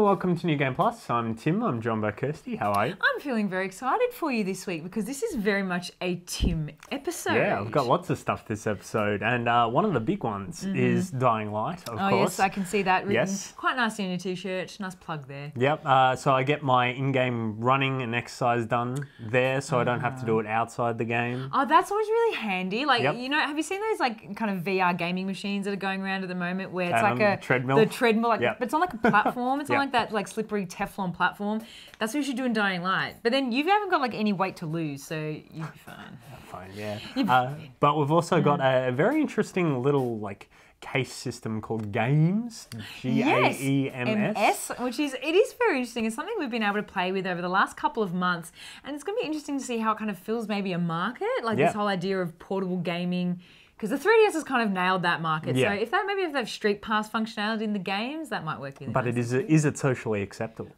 welcome to New Game Plus. I'm Tim, I'm joined by Kirsty. How are you? I'm feeling very excited for you this week because this is very much a Tim episode. Yeah, I've got lots of stuff this episode, and one of the big ones is Dying Light, of course. Oh yes, I can see that written Yes. quite nicely in your t-shirt. Nice plug there. Yep, so I get my in-game running and exercise done there, so I don't have to do it outside the game. Oh, that's always really handy. Like, Yep. you know, have you seen those like kind of VR gaming machines that are going around at the moment where it's like a treadmill. The treadmill, like, Yep. but it's on like a platform. It's Yep. on like that like slippery Teflon platform. That's what you should do in Dying Light. But then you haven't got like any weight to lose, so you'll be fine. Fine, yeah. But we've also got a very interesting little like case system called GAEMS, G-A-E-M-S. Which is very interesting. It's something we've been able to play with over the last couple of months, and it's going to be interesting to see how it kind of fills maybe a market, like this whole idea of portable gaming. Because the 3DS has kind of nailed that market. Yeah. So if they have Street Pass functionality in the games, that might work really But nicely. is it socially acceptable?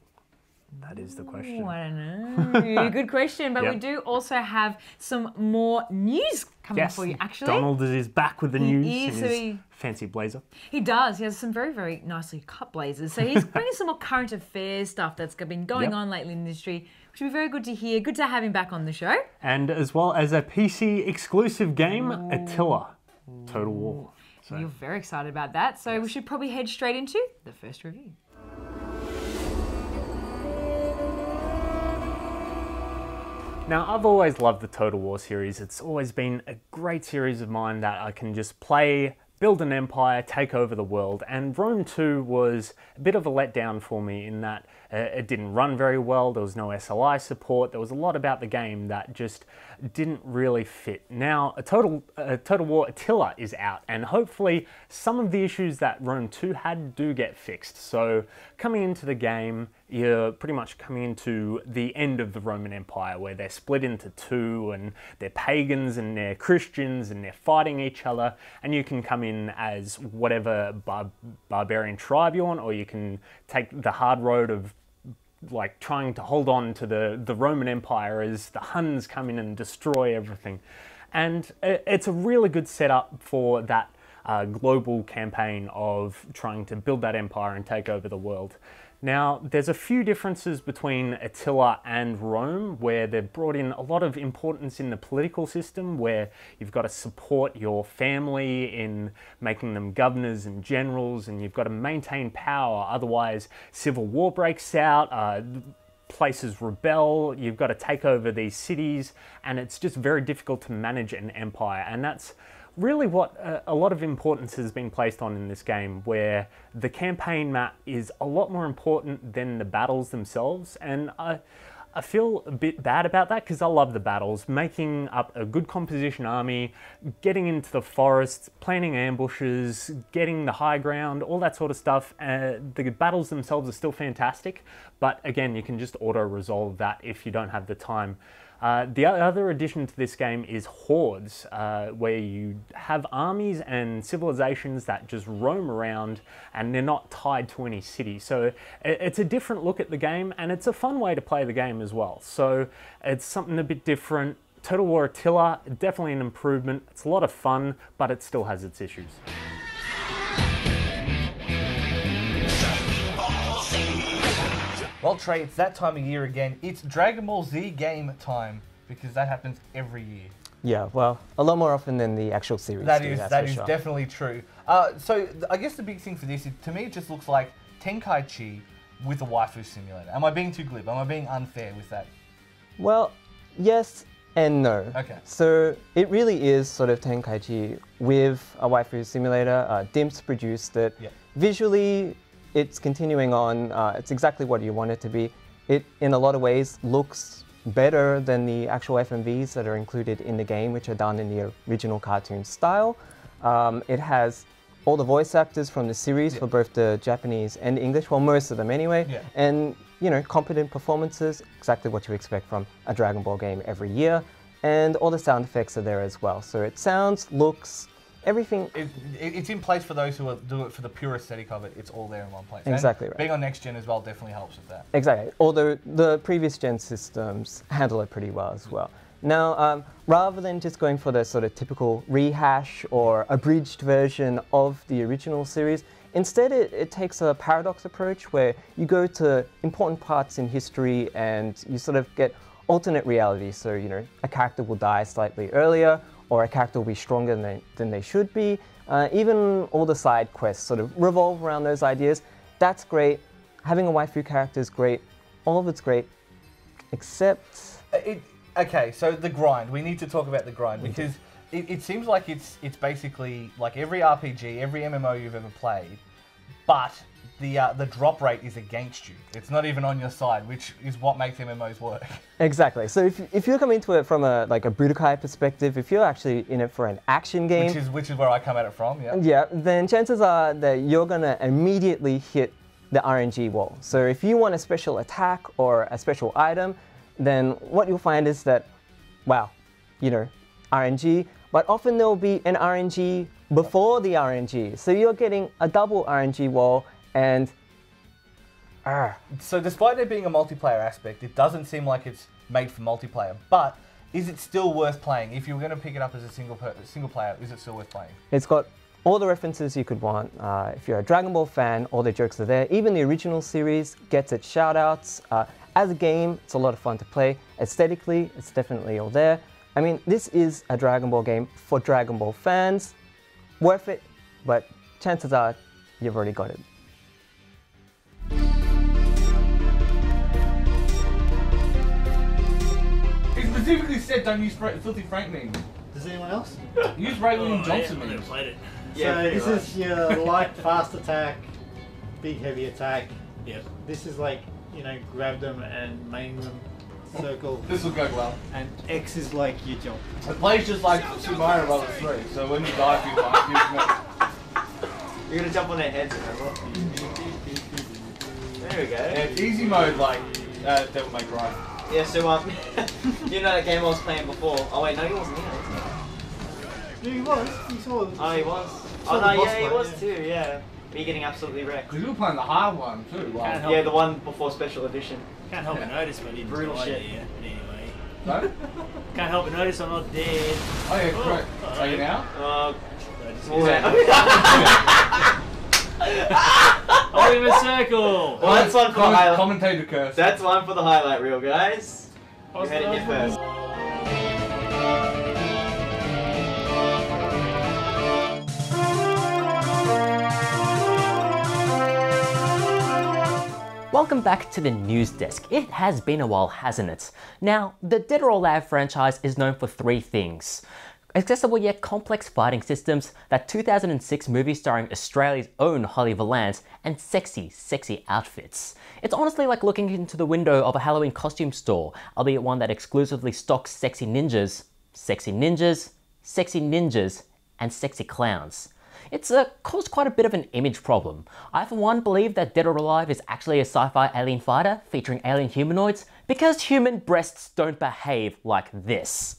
That is the question. Oh, I don't know. Good question. But we do also have some more news coming up for you, actually. Donald is back with the news is, in his fancy blazer. He does. He has some very, very nicely cut blazers. So he's bringing some more current affairs stuff that's been going on lately in the industry, which would be very good to hear. Good to have him back on the show. And as well as a PC exclusive game, Attila, Total War. So You're very excited about that. So we should probably head straight into the first review. Now, I've always loved the Total War series. It's always been a great series of mine that I can just play, build an empire, take over the world. And Rome 2 was a bit of a letdown for me in that it didn't run very well, there was no SLI support, there was a lot about the game that just didn't really fit. Now, Total War Attila is out, and hopefully some of the issues that Rome 2 had do get fixed. So coming into the game, you're pretty much coming into the end of the Roman Empire, where they're split into two, and they're pagans and they're Christians, and they're fighting each other, and you can come in as whatever barbarian tribe you want, or you can take the hard road of like trying to hold on to the Roman Empire as the Huns come in and destroy everything. And it's a really good setup for that global campaign of trying to build that empire and take over the world. Now, there's a few differences between Attila and Rome, where they've brought in a lot of importance in the political system, where you've got to support your family in making them governors and generals, and you've got to maintain power, otherwise civil war breaks out, places rebel, you've got to take over these cities, and it's just very difficult to manage an empire. And that's really what a lot of importance has been placed on in this game, where the campaign map is a lot more important than the battles themselves. And I feel a bit bad about that because I love the battles, making up a good composition army, getting into the forests, planning ambushes, getting the high ground, all that sort of stuff. The battles themselves are still fantastic, but again, you can just auto-resolve that if you don't have the time. The other addition to this game is hordes, where you have armies and civilizations that just roam around and they're not tied to any city. So it's a different look at the game, and it's a fun way to play the game as well. So it's something a bit different. Total War Attila, definitely an improvement. It's a lot of fun, but it still has its issues. Well, Trey, it's that time of year again. It's Dragon Ball Z game time, because that happens every year. Yeah, well, a lot more often than the actual series. That do, is sure. definitely true. So I guess the big thing for this is, to me, it just looks like Tenkaichi with a waifu simulator. Am I being too glib? Am I being unfair with that? Well, yes and no. Okay. So it really is sort of Tenkaichi with a waifu simulator. Dimps produced it. Yep. Visually, it's continuing on. It's exactly what you want it to be. It, in a lot of ways, looks better than the actual FMVs that are included in the game, which are done in the original cartoon style. It has all the voice actors from the series for both the Japanese and English, well, most of them anyway, and, you know, competent performances, exactly what you expect from a Dragon Ball game every year, and all the sound effects are there as well. So it sounds, looks, everything. It's in place for those who do it for the pure aesthetic of it. It's all there in one place. Exactly and right. Being on next gen as well definitely helps with that. Exactly. Although the previous gen systems handle it pretty well as well. Now, rather than just going for the sort of typical rehash or abridged version of the original series, Instead, it takes a paradox approach where you go to important parts in history and you sort of get alternate realities. So, you know, a character will die slightly earlier, or a character will be stronger than they should be. Even all the side quests sort of revolve around those ideas. That's great. Having a waifu character is great. All of it's great, except... Okay, so the grind. We need to talk about the grind because it seems like it's basically like every RPG, every MMO you've ever played, but the drop rate is against you. It's not even on your side, which is what makes MMOs work. Exactly. So if you're coming to it from a Budokai perspective, if you're actually in it for an action game, which is where I come at it from, yeah. Yeah, then chances are that you're gonna immediately hit the RNG wall. So if you want a special attack or a special item, then what you'll find is that, wow, you know, RNG, but often there'll be an RNG before the RNG. So you're getting a double RNG wall and... So despite there being a multiplayer aspect, it doesn't seem like it's made for multiplayer, but is it still worth playing? If you were going to pick it up as a single player, is it still worth playing? It's got all the references you could want. If you're a Dragon Ball fan, all the jokes are there. Even the original series gets its shout-outs. As a game, it's a lot of fun to play. Aesthetically, it's definitely all there. I mean, this is a Dragon Ball game for Dragon Ball fans. Worth it, but chances are you've already got it. It specifically said don't use Filthy Frank memes. Does anyone else? Use Ray William Johnson memes. Played it. Yeah, so this is your light, fast attack, big, heavy attack. Yep. This is like, you know, grab them and main them, circle. This will go well. And X is like your jump. It plays just like Super Mario Bros. 3, so when you die, you You're gonna jump on their heads, remember? There we go. Yeah, it's easy mode like Devil May Cry. Yeah, so you know that game I was playing before. Oh wait, no, he wasn't here. Yeah, he was. You saw. Oh, he was. Saw Oh the no, boss yeah, he fight, was yeah. too. Yeah, me getting absolutely wrecked. Because you were playing the hard one too. Can't Like, help Yeah, it. the one before special edition. Can't help but notice, but I didn't Brutal die shit. there. But anyway, no? can't help but notice I'm not dead. Oh yeah, correct. Are you now? So I Yeah. I'm in a circle. Well, that's one for the highlight. Commentator curse. That's one for the highlight reel, guys. You What's heard it here the- first. Welcome back to the news desk. It has been a while, hasn't it? Now, the Dead or Alive franchise is known for three things. Accessible yet complex fighting systems, that 2006 movie starring Australia's own Holly Valance, and sexy, sexy outfits. It's honestly like looking into the window of a Halloween costume store, albeit one that exclusively stocks sexy ninjas, sexy ninjas, sexy ninjas, and sexy clowns. It's caused quite a bit of an image problem. I for one believe that Dead or Alive is actually a sci-fi alien fighter featuring alien humanoids because human breasts don't behave like this.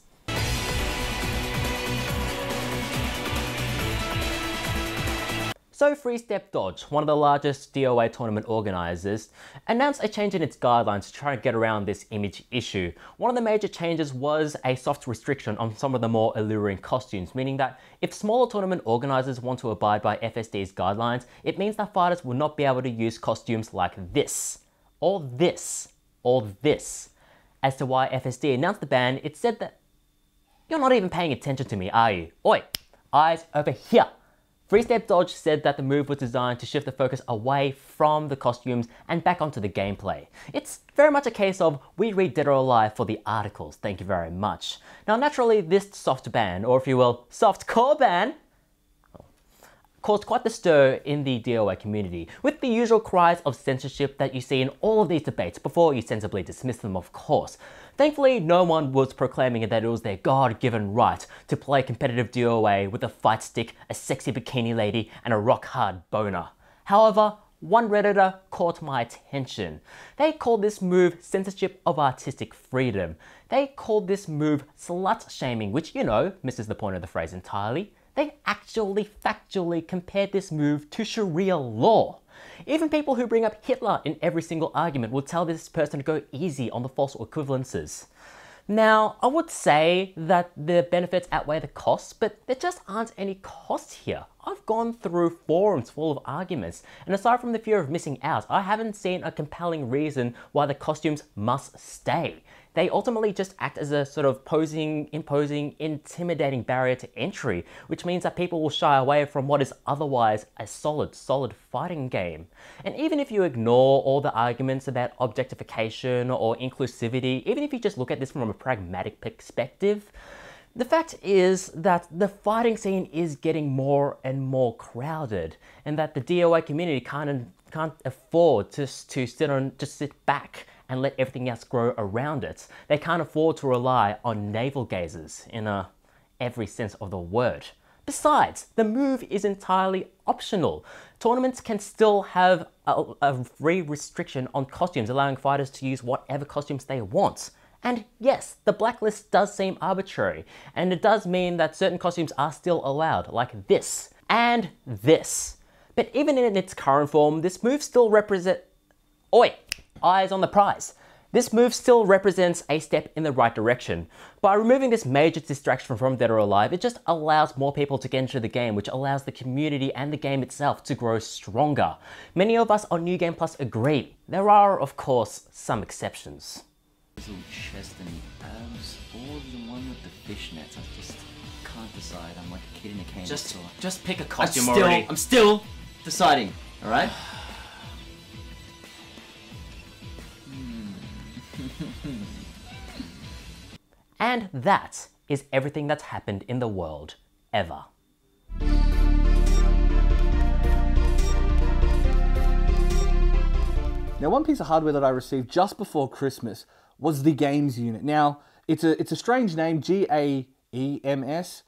So Free Step Dodge, one of the largest DOA tournament organisers, announced a change in its guidelines to try and get around this image issue. One of the major changes was a soft restriction on some of the more alluring costumes, meaning that if smaller tournament organisers want to abide by FSD's guidelines, it means that fighters will not be able to use costumes like this, or this, or this. As to why FSD announced the ban, it said that you're not even paying attention to me, are you? Oi, eyes over here. Free Step Dodge said that the move was designed to shift the focus away from the costumes and back onto the gameplay. It's very much a case of, we read Dead or Alive for the articles, thank you very much. Now naturally this soft ban, or if you will, soft core ban, caused quite the stir in the DOA community, with the usual cries of censorship that you see in all of these debates before you sensibly dismiss them, of course. Thankfully, no one was proclaiming that it was their God-given right to play competitive DOA with a fight stick, a sexy bikini lady, and a rock-hard boner. However, one Redditor caught my attention. They called this move censorship of artistic freedom. They called this move slut-shaming, which, you know, misses the point of the phrase entirely. They actually factually compared this move to Sharia law. Even people who bring up Hitler in every single argument will tell this person to go easy on the false equivalences. Now, I would say that the benefits outweigh the costs, but there just aren't any costs here. I've gone through forums full of arguments, and aside from the fear of missing out, I haven't seen a compelling reason why the costumes must stay. They ultimately just act as a sort of imposing, intimidating barrier to entry, which means that people will shy away from what is otherwise a solid fighting game. And even if you ignore all the arguments about objectification or inclusivity, even if you just look at this from a pragmatic perspective, the fact is that the fighting scene is getting more and more crowded, and that the DOA community can't afford to sit back and let everything else grow around it. They can't afford to rely on navel gazers in every sense of the word. Besides, the move is entirely optional. Tournaments can still have a free restriction on costumes, allowing fighters to use whatever costumes they want. And yes, the blacklist does seem arbitrary, and it does mean that certain costumes are still allowed, like this and this. But even in its current form, this move still represents... Oi! Eyes on the prize. This move still represents a step in the right direction. By removing this major distraction from Dead or Alive, it just allows more people to get into the game, which allows the community and the game itself to grow stronger. Many of us on New Game Plus agree. There are, of course, some exceptions. His little chest and abs, or the one with the fishnets. I just can't decide. I'm like a kid in a candy store. Just pick a costume already. I'm still deciding, alright? And that is everything that's happened in the world, ever. Now, one piece of hardware that I received just before Christmas was the GAEMS unit. Now, it's a strange name, GAEMS.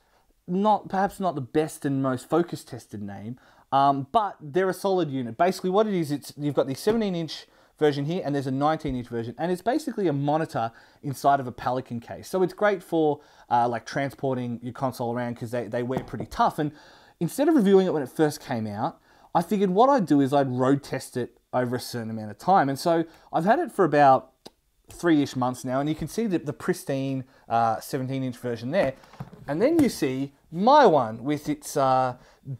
Perhaps not the best and most focus tested name, but they're a solid unit. Basically what it is, you've got the 17-inch version here, and there's a 19-inch version, and it's basically a monitor inside of a Pelican case. So it's great for like transporting your console around, because they wear pretty tough. And instead of reviewing it when it first came out, I figured what I'd do is I'd road test it over a certain amount of time. And so I've had it for about 3-ish months now, and you can see the pristine 17-inch version there. And then you see my one with its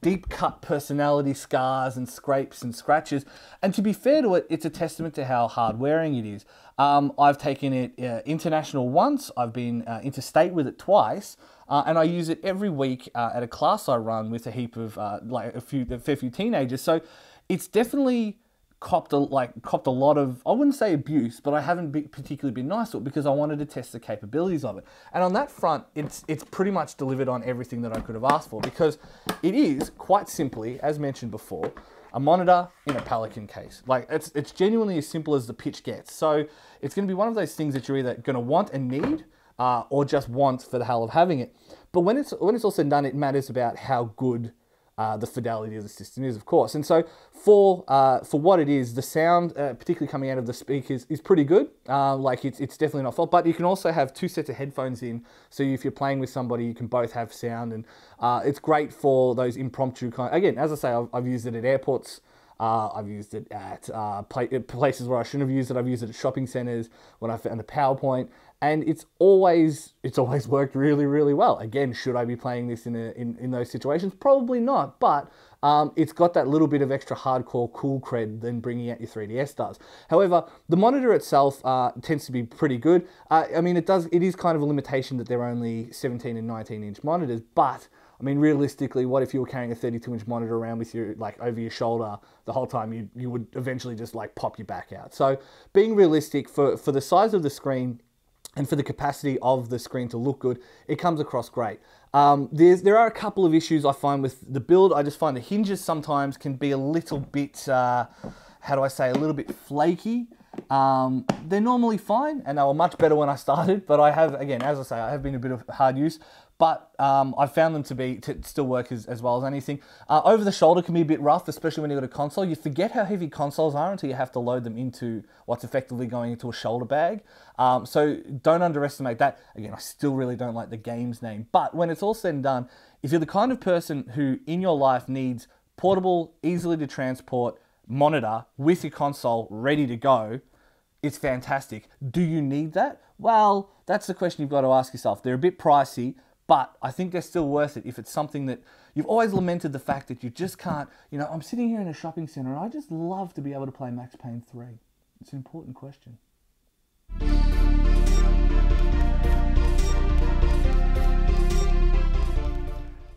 deep cut personality scars and scrapes and scratches. And to be fair to it, it's a testament to how hard wearing it is. I've taken it international once, I've been interstate with it twice, and I use it every week at a class I run with a heap of a fair few teenagers. So it's definitely copped a lot of, I wouldn't say abuse, but I haven't particularly been nice to it, because I wanted to test the capabilities of it. And on that front, it's pretty much delivered on everything that I could have asked for, because it is quite simply, as mentioned before, a monitor in a Pelican case. Like, it's genuinely as simple as the pitch gets. So it's going to be one of those things that you're either going to want and need, or just want for the hell of having it. But when it's all said and done, it matters about how good the fidelity of the system is, of course. And so for what it is, the sound, particularly coming out of the speakers, is pretty good. Like it's definitely not fault, but you can also have 2 sets of headphones in, so if you're playing with somebody, you can both have sound, and it's great for those impromptu again, as I say, I've used it at airports. I've used it at places where I shouldn't have used it. I've used it at shopping centers when I found a PowerPoint, and it's always worked really, really well. Again, should I be playing this in those situations? Probably not, but it's got that little bit of extra hardcore cool cred than bringing out your 3DS does. However, the monitor itself tends to be pretty good. I mean, it is kind of a limitation that they're only 17 and 19-inch monitors, but I mean, realistically, what if you were carrying a 32-inch monitor around with you, like, over your shoulder the whole time? You would eventually just, like, pop your back out. So being realistic, for the size of the screen and for the capacity of the screen to look good, it comes across great. There are a couple of issues I find with the build. I just find the hinges sometimes can be a little bit, a little bit flaky. They're normally fine, and they were much better when I started, but I have, again, as I say, I have been a bit of hard use, but I've found them to still work as well as anything. Over the shoulder can be a bit rough, especially when you've got a console. You forget how heavy consoles are until you have to load them into what's effectively going into a shoulder bag. So don't underestimate that. Again, I still really don't like the GAEMS name, but when it's all said and done, if you're the kind of person who in your life needs portable, easily to transport monitor with your console ready to go, it's fantastic. Do you need that? Well, that's the question you've got to ask yourself. They're a bit pricey, but I think they're still worth it if it's something that you've always lamented the fact that you just can't, you know, I'm sitting here in a shopping centre and I just love to be able to play Max Payne 3. It's an important question.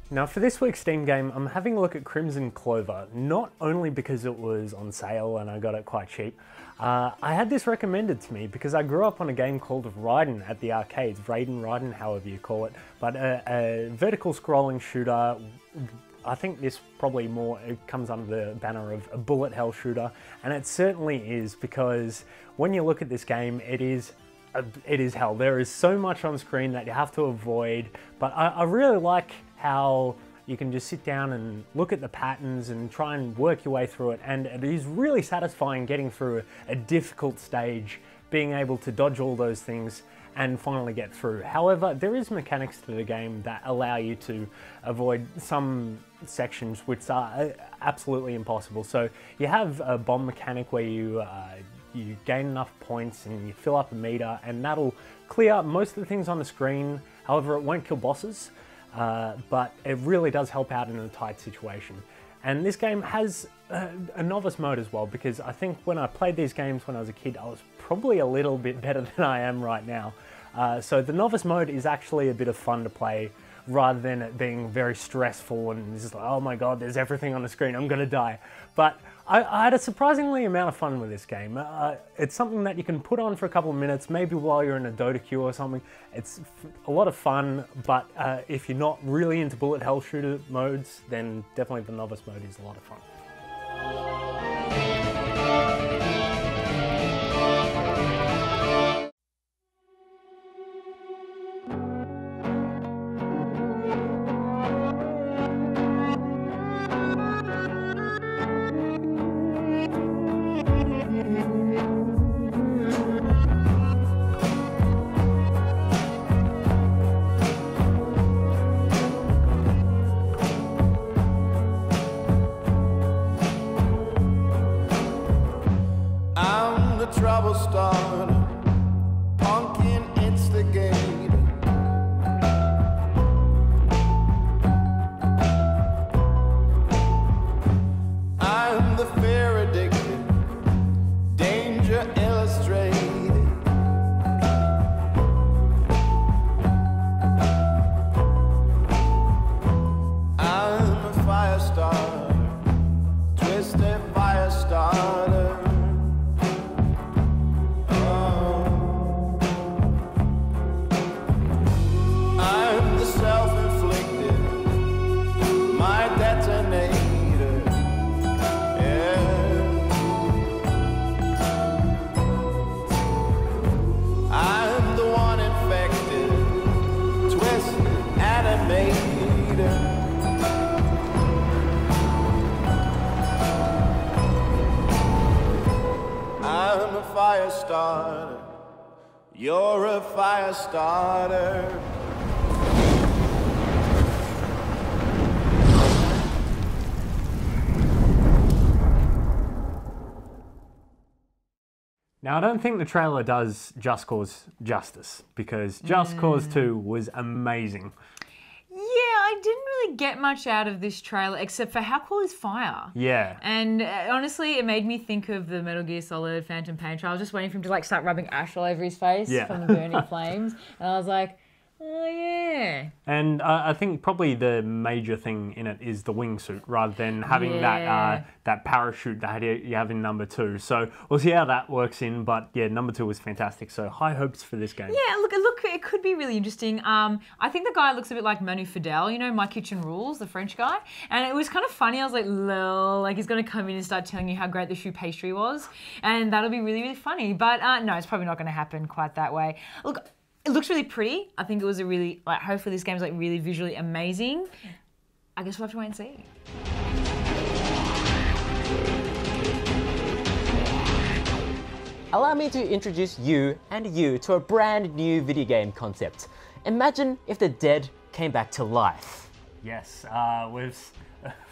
Now for this week's Steam game, I'm having a look at Crimson Clover, not only because it was on sale and I got it quite cheap. I had this recommended to me because I grew up on a game called Raiden at the arcades, Raiden, however you call it, but a vertical scrolling shooter. I think this probably more, it comes under the banner of a bullet hell shooter, and it certainly is, because when you look at this game, it is hell. There is so much on screen that you have to avoid, but I really like how you can just sit down and look at the patterns and try and work your way through it, and it is really satisfying getting through a difficult stage, being able to dodge all those things and finally get through. However, there is mechanics to the game that allow you to avoid some sections which are absolutely impossible. So you have a bomb mechanic where you gain enough points and you fill up a meter, and that'll clear up most of the things on the screen. However, it won't kill bosses. But it really does help out in a tight situation. And this game has a novice mode as well, because I think when I played these games when I was a kid, I was probably a little bit better than I am right now. So the novice mode is actually a bit of fun to play, rather than it being very stressful and just like, oh my god, there's everything on the screen, I'm gonna die. But I had a surprisingly amount of fun with this game. It's something that you can put on for a couple of minutes, maybe while you're in a Dota queue or something. It's a lot of fun, but if you're not really into bullet hell shooter modes, then definitely the novice mode is a lot of fun. Trouble starter, pumpkin instigator. I'm the fear addicted, danger illustrated. I'm a fire starter, twisted fire starter. I'm a fire starter, you're a fire starter. Now, I don't think the trailer does Just Cause justice, because Just Cause 2 was amazing. Yeah, I didn't really get much out of this trailer except for how cool is fire. Yeah. And honestly, it made me think of the Metal Gear Solid Phantom Pain trailer. I was just waiting for him to like start rubbing ash all over his face from the burning flames. And I was like, oh yeah. And I think probably the major thing in it is the wingsuit, rather than having that parachute that you have in number 2. So we'll see how that works in, but yeah, number 2 was fantastic. So high hopes for this game. Yeah, look, it could be really interesting. I think the guy looks a bit like Manu Fidel, you know, My Kitchen Rules, the French guy. And it was kind of funny. I was like, lol, like he's going to come in and start telling you how great the choux pastry was. And that'll be really, really funny. But no, it's probably not going to happen quite that way. Look, it looks really pretty. I think it was a really, like, hopefully this game's like really visually amazing. I guess we'll have to wait and see. Allow me to introduce you and you to a brand new video game concept. Imagine if the dead came back to life. Yes,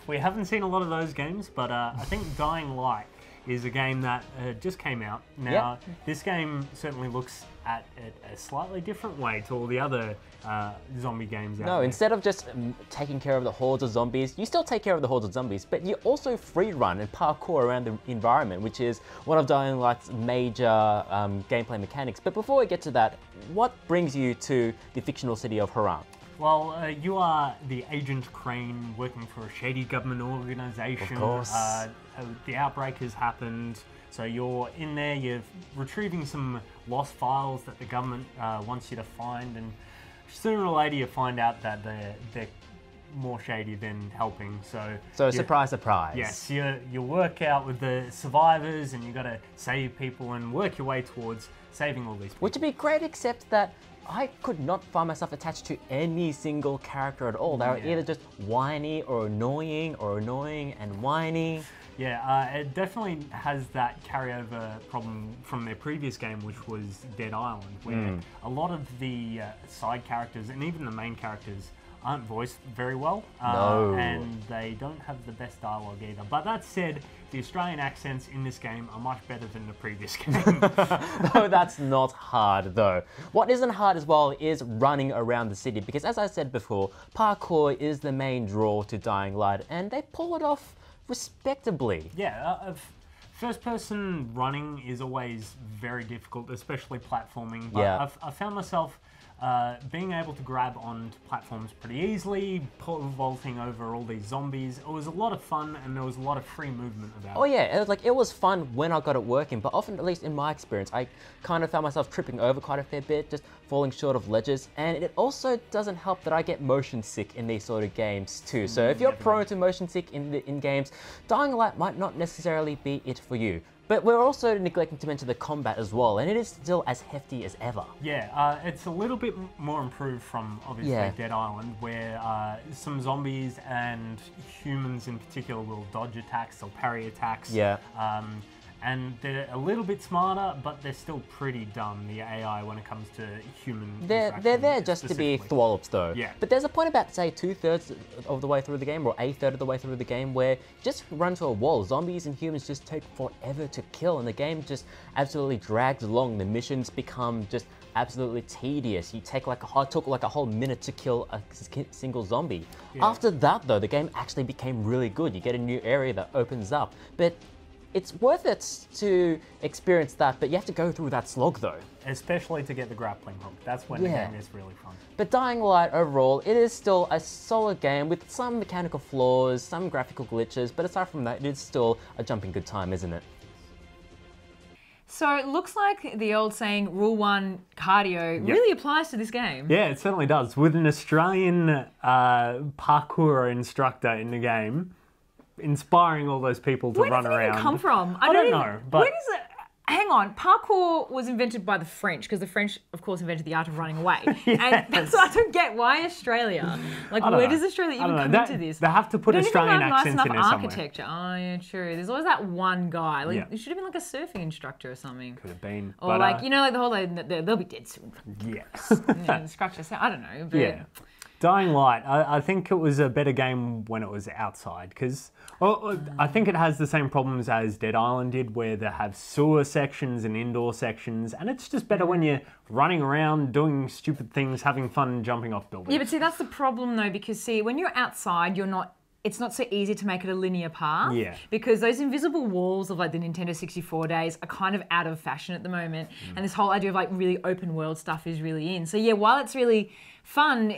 we haven't seen a lot of those games, but I think Dying Light is a game that just came out. Now, this game certainly looks at it a slightly different way to all the other zombie games out No, there. instead of just taking care of the hordes of zombies, you still take care of the hordes of zombies, but you also free run and parkour around the environment, which is one of Dying Light's major gameplay mechanics. But before we get to that, what brings you to the fictional city of Haran? Well, you are the Agent Crane working for a shady government organization. Of course. The outbreak has happened, so you're in there, you're retrieving some lost files that the government wants you to find, and sooner or later you find out that they're more shady than helping. So surprise, surprise. Yes, you work out with the survivors, and you got to save people and work your way towards saving all these people. Which would be great, except that I could not find myself attached to any single character at all. They were either just whiny or annoying and whiny. Yeah, it definitely has that carryover problem from their previous game, which was Dead Island, where a lot of the side characters and even the main characters aren't voiced very well, and they don't have the best dialogue either. But that said, the Australian accents in this game are much better than the previous game. No, that's not hard though. What isn't hard as well is running around the city, because as I said before, parkour is the main draw to Dying Light, and they pull it off respectably. Yeah, first-person running is always very difficult, especially platforming. But I found myself being able to grab onto platforms pretty easily, vaulting over all these zombies. It was a lot of fun, and there was a lot of free movement about it. Oh yeah, it was fun when I got it working, but often, at least in my experience, I kind of found myself tripping over quite a fair bit, just falling short of ledges, and it also doesn't help that I get motion sick in these sort of games too. So if you're prone to motion sick in games, Dying Light might not necessarily be it for you. But we're also neglecting to mention the combat as well, and it is still as hefty as ever. Yeah, it's a little bit more improved from, obviously, Dead Island, where some zombies and humans in particular will dodge attacks or parry attacks. Yeah. And they're a little bit smarter, but they're still pretty dumb, the AI, when it comes to human They're there just to be thwallops though. Yeah. But there's a point about, say, 2/3 of the way through the game, or 1/3 of the way through the game, where you just run to a wall. Zombies and humans just take forever to kill, and the game just absolutely drags along. The missions become just absolutely tedious. You take it took like a whole minute to kill a single zombie. Yeah. After that though, the game actually became really good. You get a new area that opens up. But it's worth it to experience that, but you have to go through that slog though. Especially to get the grappling hook. That's when the game is really fun. But Dying Light overall, it is still a solid game with some mechanical flaws, some graphical glitches, but aside from that, it is still a jumping good time, isn't it? So it looks like the old saying, rule one, cardio, really applies to this game. Yeah, it certainly does. With an Australian parkour instructor in the game, inspiring all those people to run around. Where does it even come from? I don't know. But where does it? Hang on, parkour was invented by the French, because the French, of course, invented the art of running away. And that's what I don't get. Why Australia? Like, where does Australia even come into this? They have to put Australian accents in there somewhere. Architecture. Oh, yeah, true. There's always that one guy. Like, it should have been like a surfing instructor or something. Could have been. Or like, you know, like the whole, they'll be dead soon. Yes. Structure, I don't know. But yeah. Dying Light, I think it was a better game when it was outside, because I think it has the same problems as Dead Island did, where they have sewer sections and indoor sections, and it's just better when you're running around, doing stupid things, having fun, jumping off buildings. Yeah, but see, that's the problem though, because see, when you're outside, it's not so easy to make it a linear path. Yeah. Because those invisible walls of like the Nintendo 64 days are kind of out of fashion at the moment. And this whole idea of like really open world stuff is really in. So yeah, while it's really fun,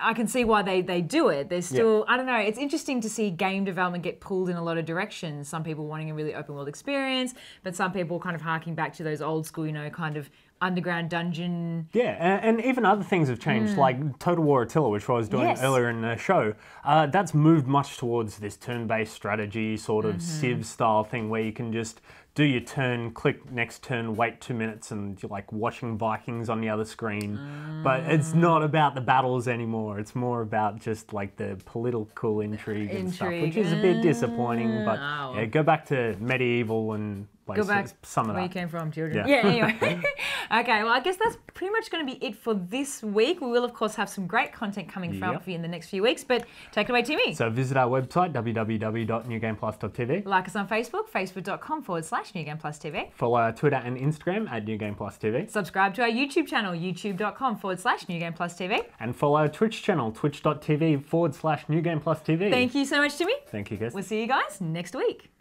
I can see why they do it. There's still, I don't know, it's interesting to see game development get pulled in a lot of directions. Some people wanting a really open world experience, but some people kind of harking back to those old school, kind of underground dungeon. Yeah, and even other things have changed, like Total War Attila, which I was doing earlier in the show. That's moved much towards this turn-based strategy, sort of Civ style thing, where you can just do your turn, click next turn, wait 2 minutes, and you're like watching Vikings on the other screen. But it's not about the battles anymore. It's more about just like the political intrigue and stuff, which is a bit disappointing. But yeah, go back to medieval and Go back Some of where that. you came from, children. Yeah. Anyway. Okay, well, I guess that's pretty much going to be it for this week. We will, of course, have some great content coming from for you in the next few weeks, but take it away, Timmy. So visit our website, www.newgameplus.tv. Like us on Facebook, facebook.com/NewGamePlusTV. Follow our Twitter and Instagram at NewGamePlusTV. Subscribe to our YouTube channel, youtube.com/NewGamePlusTV. And follow our Twitch channel, twitch.tv/NewGamePlusTV. Thank you so much, Timmy. Thank you, guys. We'll see you guys next week.